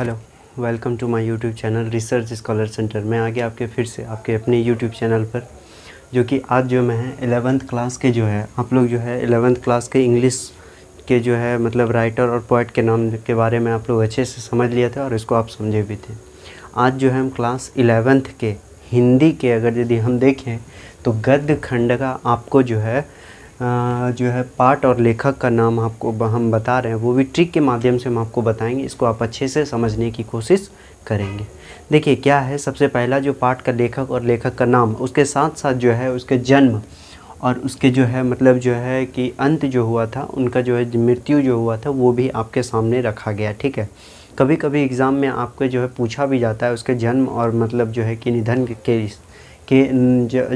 Hello, welcome to my YouTube channel research scholar centre. मैं आ गया आपके फिर से आपके अपने यूट्यूब चैनल पर, जो कि आज जो मैं 11th क्लास के जो है आप लोग जो है 11th क्लास के इंग्लिश के जो है मतलब राइटर और पोइट के नाम के बारे में आप लोग अच्छे से समझ लिए थे और इसको आप समझे भी थे। आज जो है हम क्लास 11th के हिंदी के अगर यदि हम देखें तो गद्य खंड का आपको जो है पाठ और लेखक का नाम आपको हम बता रहे हैं, वो भी ट्रिक के माध्यम से हम आपको बताएंगे। इसको आप अच्छे से समझने की कोशिश करेंगे। देखिए क्या है, सबसे पहला जो पाठ का लेखक और लेखक का नाम, उसके साथ साथ जो है उसके जन्म और उसके जो है मतलब जो है कि अंत जो हुआ था, उनका जो है मृत्यु जो हुआ था, वो भी आपके सामने रखा गया। ठीक है, कभी कभी एग्ज़ाम में आपको जो है पूछा भी जाता है उसके जन्म और मतलब जो है कि निधन के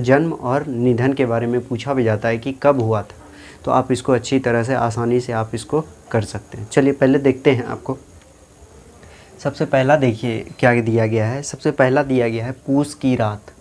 जन्म और निधन के बारे में पूछा भी जाता है कि कब हुआ था। तो आप इसको अच्छी तरह से आसानी से आप इसको कर सकते हैं। चलिए पहले देखते हैं। आपको सबसे पहला देखिए क्या दिया गया है। सबसे पहला दिया गया है पूस की रात।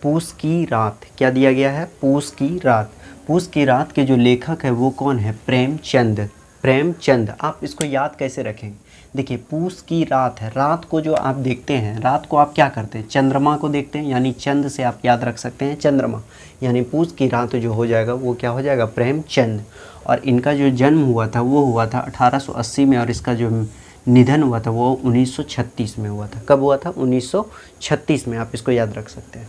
पूस की रात क्या दिया गया है? पूस की रात। पूस की रात के जो लेखक है वो कौन है? प्रेमचंद। प्रेमचंद। आप इसको याद कैसे रखेंगे? देखिए पूस की रात है, रात को जो आप देखते हैं, रात को आप क्या करते हैं? चंद्रमा को देखते हैं, यानी चंद से आप याद रख सकते हैं चंद्रमा, यानी पूस की रात जो हो जाएगा वो क्या हो जाएगा? प्रेमचंद। और इनका जो जन्म हुआ था वो हुआ था 1880 में और इसका जो निधन हुआ था वो 1936 में हुआ था। कब हुआ था? 1936 में। आप इसको याद रख सकते हैं।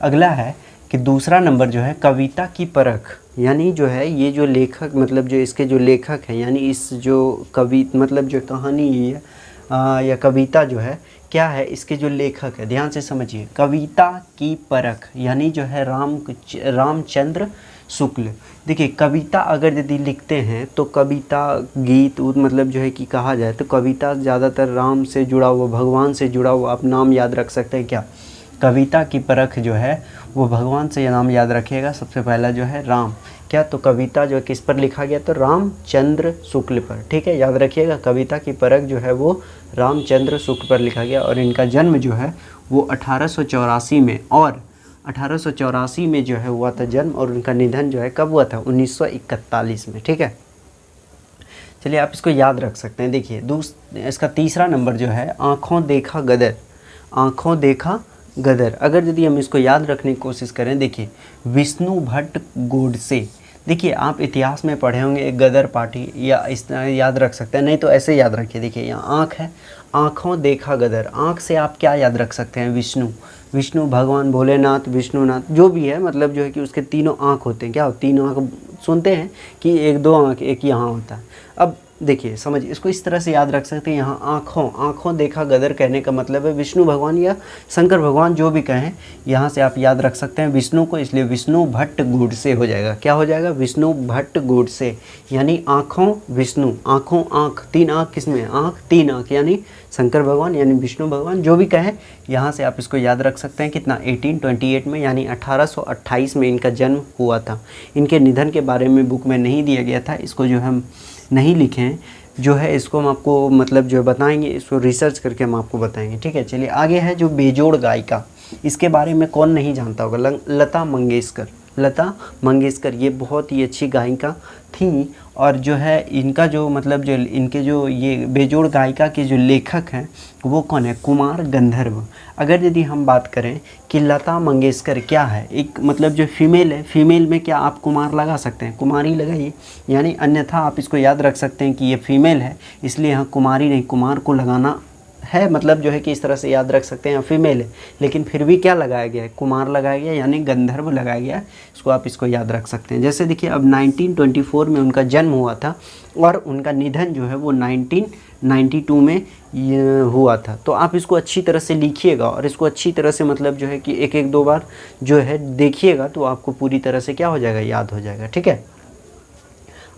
अगला है कि दूसरा नंबर जो है कविता की परख, यानी जो है ये जो लेखक मतलब जो इसके जो लेखक हैं, यानी इस जो कवि मतलब जो कहानी है या कविता जो है क्या है, इसके जो लेखक है, ध्यान से समझिए, कविता की परख यानी जो है रामचंद्र शुक्ल। देखिए कविता अगर यदि लिखते हैं तो कविता गीत मतलब जो है कि कहा जाए तो कविता ज़्यादातर राम से जुड़ा हुआ, भगवान से जुड़ा हुआ। आप नाम याद रख सकते हैं क्या? कविता की परख जो है वो भगवान से ये नाम याद रखिएगा। सबसे पहला जो है राम, क्या तो कविता जो किस पर लिखा गया? तो रामचंद्र शुक्ल पर। ठीक है, याद रखिएगा कविता की परख जो है वो रामचंद्र शुक्ल पर लिखा गया। और इनका जन्म जो है वो 1884 में, और 1884 में जो है हुआ था जन्म, और उनका निधन जो है कब हुआ था? 1941 में। ठीक है, चलिए आप इसको याद रख सकते हैं। देखिए इसका तीसरा नंबर जो है आँखों देखा गदर। आँखों देखा गदर अगर यदि हम इसको याद रखने की कोशिश करें, देखिए विष्णु भट्ट गोडसे। देखिए आप इतिहास में पढ़े होंगे एक गदर पार्टी, या इस तरह याद रख सकते हैं, नहीं तो ऐसे याद रखिए। देखिए यहाँ आँख है, आँखों देखा गदर। आँख से आप क्या याद रख सकते हैं? विष्णु। विष्णु भगवान भोलेनाथ, विष्णुनाथ जो भी है, मतलब जो है कि उसके तीनों आँख होते हैं। क्या हो? तीनों आँख। सुनते हैं कि एक दो आँख, एक यहाँ होता है। अब देखिए समझिए, इसको इस तरह से याद रख सकते हैं। यहाँ आँखों देखा गदर कहने का मतलब है विष्णु भगवान या शंकर भगवान जो भी कहें, यहाँ से आप याद रख सकते हैं विष्णु को, इसलिए विष्णु भट्ट गोडसे हो जाएगा। क्या हो जाएगा? विष्णु भट्ट गोडसे, यानी आँखों विष्णु। आँखों आँख, तीन आँख किसमें? आँख तीन आँख, यानी शंकर भगवान यानी विष्णु भगवान जो भी कहें, यहाँ से आप इसको याद रख सकते हैं। कितना? 1828 में, यानी 1828 में इनका जन्म हुआ था। इनके निधन के बारे में बुक में नहीं दिया गया था, इसको जो हम नहीं लिखे हैं, जो है इसको हम आपको मतलब जो बताएंगे, इसको रिसर्च करके हम आपको बताएंगे। ठीक है, चलिए आगे है जो बेजोड़ गायिका। इसके बारे में कौन नहीं जानता होगा? लता मंगेशकर। लता मंगेशकर ये बहुत ही अच्छी गायिका थी, और जो है इनका जो मतलब जो इनके जो ये बेजोड़ गायिका के जो लेखक हैं वो कौन है? कुमार गंधर्व। अगर यदि हम बात करें कि लता मंगेशकर क्या है, एक मतलब जो फीमेल है, फीमेल में क्या आप कुमार लगा सकते हैं? कुमारी लगाइए, यानी अन्यथा आप इसको याद रख सकते हैं कि ये फीमेल है, इसलिए यहाँ कुमारी नहीं, कुमार को लगाना है, मतलब जो है कि इस तरह से याद रख सकते हैं। यहाँ फीमेल है लेकिन फिर भी क्या लगाया गया है? कुमार लगाया गया, यानी गंधर्व लगाया गया है। इसको आप इसको याद रख सकते हैं। जैसे देखिए अब 1924 में उनका जन्म हुआ था और उनका निधन जो है वो 1992 में हुआ था। तो आप इसको अच्छी तरह से लिखिएगा और इसको अच्छी तरह से मतलब जो है कि एक एक दो बार जो है देखिएगा तो आपको पूरी तरह से क्या हो जाएगा? याद हो जाएगा। ठीक है,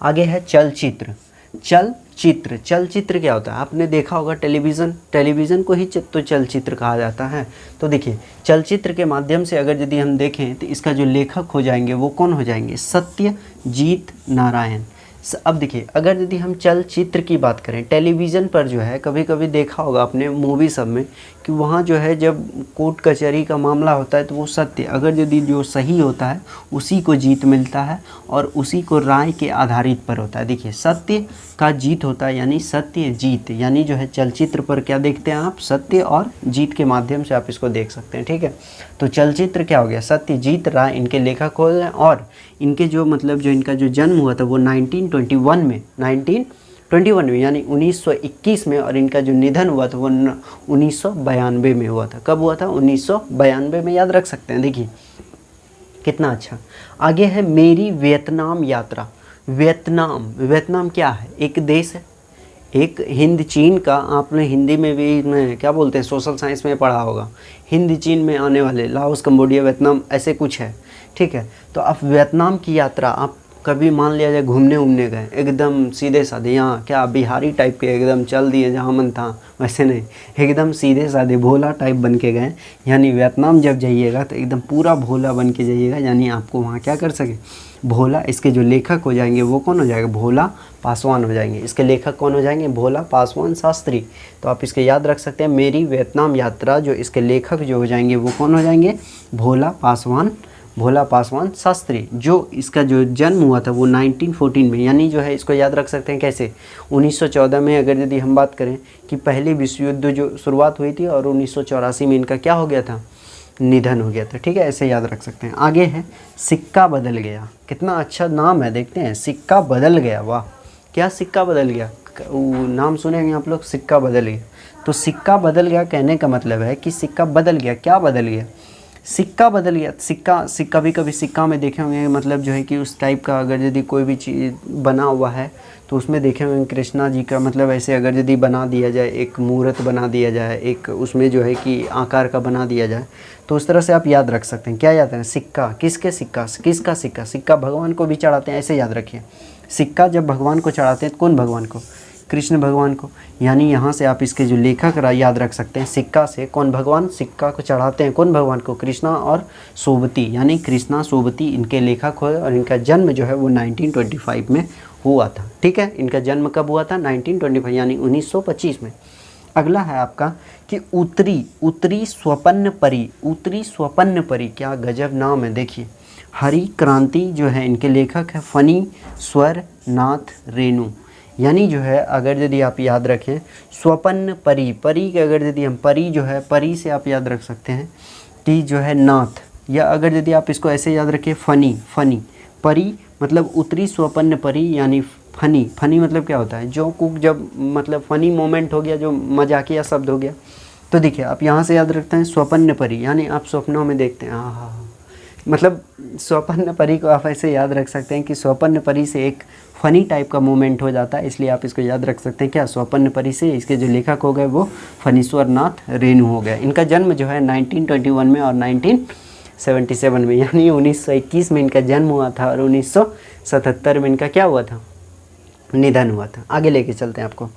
आगे है चलचित्र। चलचित्र, चलचित्र क्या होता है? आपने देखा होगा टेलीविज़न को ही तो चलचित्र कहा जाता है। तो देखिए चलचित्र के माध्यम से अगर यदि हम देखें तो इसका जो लेखक हो जाएंगे वो कौन हो जाएंगे? सत्यजीत नारायण। अब देखिए, अगर यदि हम चलचित्र की बात करें, टेलीविज़न पर जो है कभी कभी देखा होगा आपने मूवी सब में कि वहाँ जो है जब कोर्ट कचहरी का मामला होता है तो वो सत्य, अगर यदि जो सही होता है उसी को जीत मिलता है और उसी को राय के आधारित पर होता है। देखिए, सत्य का जीत होता है, यानी सत्य जीत, यानी जो है चलचित्र पर क्या देखते हैं आप, सत्य और जीत के माध्यम से आप इसको देख सकते हैं। ठीक है, तो चलचित्र क्या हो गया, सत्य जीत राय इनके लेखक हो गए, और इनके जो मतलब जो इनका जो जन्म हुआ था वो 1921 में यानी 1921 में, और इनका जो निधन हुआ था वो 1992 में हुआ था। कब हुआ था, 1992 में, याद रख सकते हैं। देखिए कितना अच्छा। आगे है मेरी वियतनाम यात्रा। वियतनाम क्या है, एक देश है, एक हिंद चीन का, आपने हिंदी में भी में क्या बोलते हैं, सोशल साइंस में पढ़ा होगा, हिंद चीन में आने वाले, लाओस कंबोडिया वियतनाम ऐसे कुछ है। ठीक है, तो आप वियतनाम की यात्रा, आप कभी मान लिया जाए घूमने गए, एकदम सीधे साधे, यहाँ क्या बिहारी टाइप के एकदम चल दिए जहाँ मन था, वैसे नहीं, एकदम सीधे साधे भोला टाइप बन के गए। यानी वियतनाम जब जाइएगा तो एकदम पूरा भोला बन के जाइएगा, यानी आपको वहाँ क्या कर सके, भोला। इसके जो लेखक हो जाएंगे वो कौन हो जाएगा, भोला पासवान हो जाएंगे। इसके लेखक कौन हो जाएंगे, भोला पासवान शास्त्री। तो आप इसके याद रख सकते हैं, मेरी वियतनाम यात्रा, जो इसके लेखक जो हो जाएंगे वो कौन हो जाएंगे, भोला पासवान शास्त्री। जो इसका जो जन्म हुआ था वो 1914 में, यानी जो है इसको याद रख सकते हैं कैसे, 1914 में अगर यदि हम बात करें कि पहले विश्व युद्ध जो शुरुआत हुई थी, और 1984 में इनका क्या हो गया था, निधन हो गया था। ठीक है, ऐसे याद रख सकते हैं। आगे है सिक्का बदल गया। कितना अच्छा नाम है, देखते हैं, सिक्का बदल गया। वाह, क्या सिक्का बदल गया, नाम सुनेंगे आप लोग, सिक्का बदल गया। तो सिक्का बदल गया कहने का मतलब है कि सिक्का बदल गया, क्या बदल गया, सिक्का बदल गया। सिक्का कभी सिक्का में देखे होंगे, मतलब जो है कि उस टाइप का अगर यदि कोई भी चीज़ बना हुआ है तो उसमें देखे होंगे कृष्णा जी का, मतलब ऐसे अगर यदि बना दिया जाए, एक मूर्त बना दिया जाए, एक उसमें जो है कि आकार का बना दिया जाए, तो उस तरह से आप याद रख सकते हैं। क्या याद है, सिक्का, किसका सिक्का, सिक्का भगवान को भी चढ़ाते हैं, ऐसे याद रखिए। सिक्का जब भगवान को चढ़ाते हैं, कौन भगवान को, कृष्ण भगवान को। यानी यहाँ से आप इसके जो लेखक याद रख सकते हैं, सिक्का से कौन भगवान, सिक्का को चढ़ाते हैं कौन भगवान को, कृष्णा और सोबती, यानी कृष्णा सोबती इनके लेखक हुए, और इनका जन्म जो है वो 1925 में हुआ था। ठीक है, इनका जन्म कब हुआ था, 1925 यानी 1925 में। अगला है आपका कि उत्तरी स्वपन्न परी, क्या गजब नाम है। देखिए, हरि क्रांति जो है इनके लेखक है फनी स्वर नाथ रेणु। यानी जो है अगर यदि आप याद रखें, स्वपन्न परी के अगर यदि हम परी जो है, परी से आप याद रख सकते हैं कि जो है नाथ, या अगर यदि आप इसको ऐसे याद रखें फनी परी, मतलब उत्तरी स्वपन्न परी, यानी फनी मतलब क्या होता है, जो कुक, जब मतलब फनी मोमेंट हो गया, जो मजाकिया शब्द हो गया। तो देखिए आप यहाँ से याद रखते हैं स्वपन्न परी, यानी आप स्वप्नों में देखते हैं, हाँ, मतलब स्वपन्न परी को आप ऐसे याद रख सकते हैं कि स्वपन्न परी से एक फ़नी टाइप का मोमेंट हो जाता है, इसलिए आप इसको याद रख सकते हैं क्या, स्वपन्न परी से। इसके जो लेखक हो गए वो फणीश्वर नाथ रेणु हो गए। इनका जन्म जो है 1921 में और 1977 में, यानी 1921 में इनका जन्म हुआ था और 1977 में इनका क्या हुआ था, निधन हुआ था। आगे लेके चलते हैं आपको।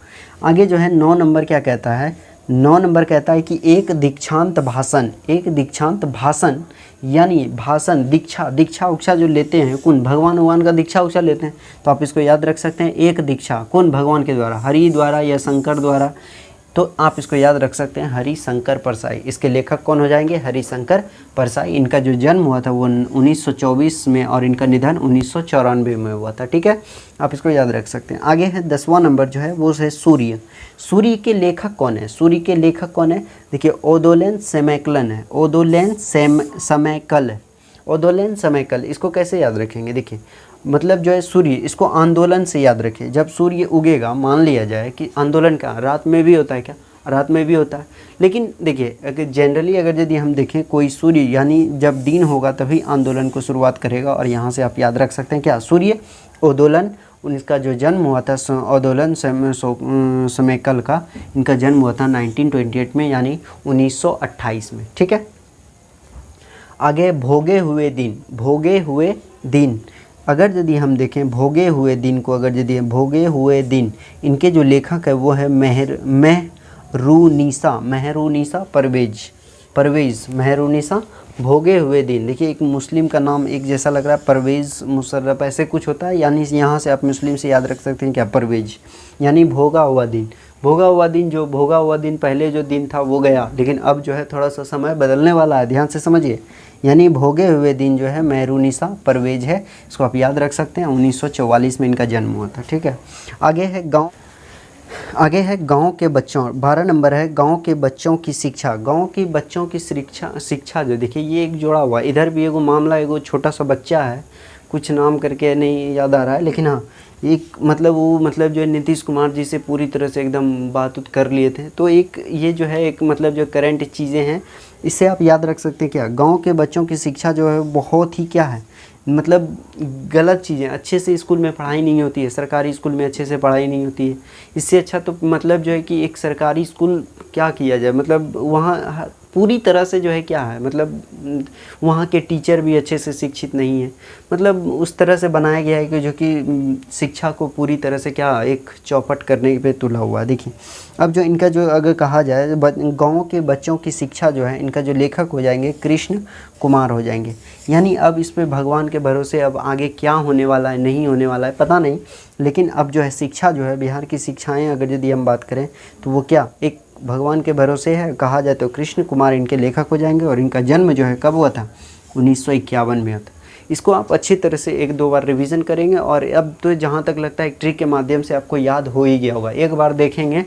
आगे जो है 9 नंबर क्या कहता है, 9 नंबर कहता है कि एक दीक्षांत भाषण, यानी भाषण, दीक्षा उक्षा जो लेते हैं कौन, भगवान का दीक्षा उक्षा लेते हैं, तो आप इसको याद रख सकते हैं। एक दीक्षा कौन, भगवान के द्वारा, हरि द्वारा या शंकर द्वारा, तो आप इसको याद रख सकते हैं हरिशंकर परसाई। इसके लेखक कौन हो जाएंगे, हरिशंकर परसाई। इनका जो जन्म हुआ था वो 1924 में और इनका निधन 1994 में हुआ था। ठीक है, आप इसको याद रख सकते हैं। आगे है 10वां नंबर जो है वो है सूर्य। सूर्य के लेखक कौन है, सूर्य के लेखक कौन है, देखिए ओदोलेन सेमैकलन है, ओदोलेन सेमैकल। इसको कैसे याद रखेंगे, देखिए मतलब जो है सूर्य, इसको आंदोलन से याद रखें। जब सूर्य उगेगा, मान लिया जाए कि आंदोलन का रात में भी होता है, क्या रात में भी होता है, लेकिन देखिए अगर जनरली अगर यदि हम देखें कोई सूर्य, यानी जब दिन होगा तभी आंदोलन को शुरुआत करेगा, और यहाँ से आप याद रख सकते हैं क्या, सूर्य ओदोलन। उनका जो जन्म हुआ था ओदोलन सेमैकल का, इनका जन्म हुआ था 1928 में, यानी 1928 में। ठीक है, आगे भोगे हुए दिन, अगर यदि हम देखें भोगे हुए दिन को, अगर यदि भोगे हुए दिन, इनके जो लेखक है वो है मेहरुनिसा परवेज। परवेज़ मेहरुनिसा भोगे हुए दिन। देखिए एक मुस्लिम का नाम एक जैसा लग रहा है, परवेज़ मुशर्रफ ऐसे कुछ होता है, यानी यहाँ से आप मुस्लिम से याद रख सकते हैं क्या, परवेज़ यानी भोगा हुआ दिन। भोगा हुआ दिन, जो भोगा हुआ दिन पहले जो दिन था वो गया, लेकिन अब जो है थोड़ा सा समय बदलने वाला है, ध्यान से समझिए। यानी भोगे हुए दिन जो है मेहरुनिसा परवेज़ है, इसको आप याद रख सकते हैं। 1944 में इनका जन्म हुआ था, ठीक है। आगे है गांव के बच्चों, 12 नंबर है गांव के बच्चों की शिक्षा। गांव की बच्चों की शिक्षा जो देखिए ये एक जोड़ा हुआ, इधर भी एगो मामला, एगो छोटा सा बच्चा है, कुछ नाम करके नहीं याद आ रहा है, लेकिन हाँ एक मतलब वो मतलब जो है नीतीश कुमार जी से पूरी तरह से एकदम बात कर लिए थे। तो एक ये जो है एक मतलब जो करंट चीज़ें हैं, इससे आप याद रख सकते हैं क्या, गांव के बच्चों की शिक्षा जो है बहुत ही क्या है, मतलब गलत चीज़ें, अच्छे से स्कूल में पढ़ाई नहीं होती है, सरकारी स्कूल में अच्छे से पढ़ाई नहीं होती है। इससे अच्छा तो मतलब जो है कि एक सरकारी स्कूल क्या किया जाए, मतलब वहाँ पूरी तरह से जो है क्या है, मतलब वहाँ के टीचर भी अच्छे से शिक्षित नहीं है, मतलब उस तरह से बनाया गया है कि जो कि शिक्षा को पूरी तरह से क्या एक चौपट करने पे तुला हुआ है। देखिए अब जो इनका जो अगर कहा जाए गाँव के बच्चों की शिक्षा जो है, इनका जो लेखक हो जाएंगे कृष्ण कुमार हो जाएंगे। यानी अब इस पे भगवान के भरोसे, अब आगे क्या होने वाला है नहीं होने वाला है पता नहीं, लेकिन अब जो है शिक्षा जो है बिहार की शिक्षाएं अगर यदि हम बात करें तो वो क्या एक भगवान के भरोसे है। कहा जाए तो कृष्ण कुमार इनके लेखक हो जाएंगे, और इनका जन्म जो है कब हुआ था, 1951 में हुआ था। इसको आप अच्छी तरह से 1-2 बार रिवीजन करेंगे, और अब तो जहाँ तक लगता है एक ट्रिक के माध्यम से आपको याद हो ही गया होगा, एक बार देखेंगे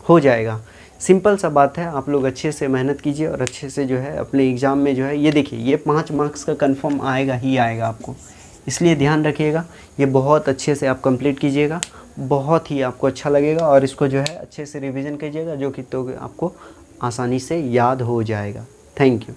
हो जाएगा। सिंपल सा बात है, आप लोग अच्छे से मेहनत कीजिए और अच्छे से जो है अपने एग्ज़ाम में जो है ये देखिए ये 5 मार्क्स का कंफर्म आएगा ही आएगा आपको, इसलिए ध्यान रखिएगा। ये बहुत अच्छे से आप कंप्लीट कीजिएगा, बहुत ही आपको अच्छा लगेगा, और इसको जो है अच्छे से रिवीजन कीजिएगा, जो कि तो आपको आसानी से याद हो जाएगा। Thank you.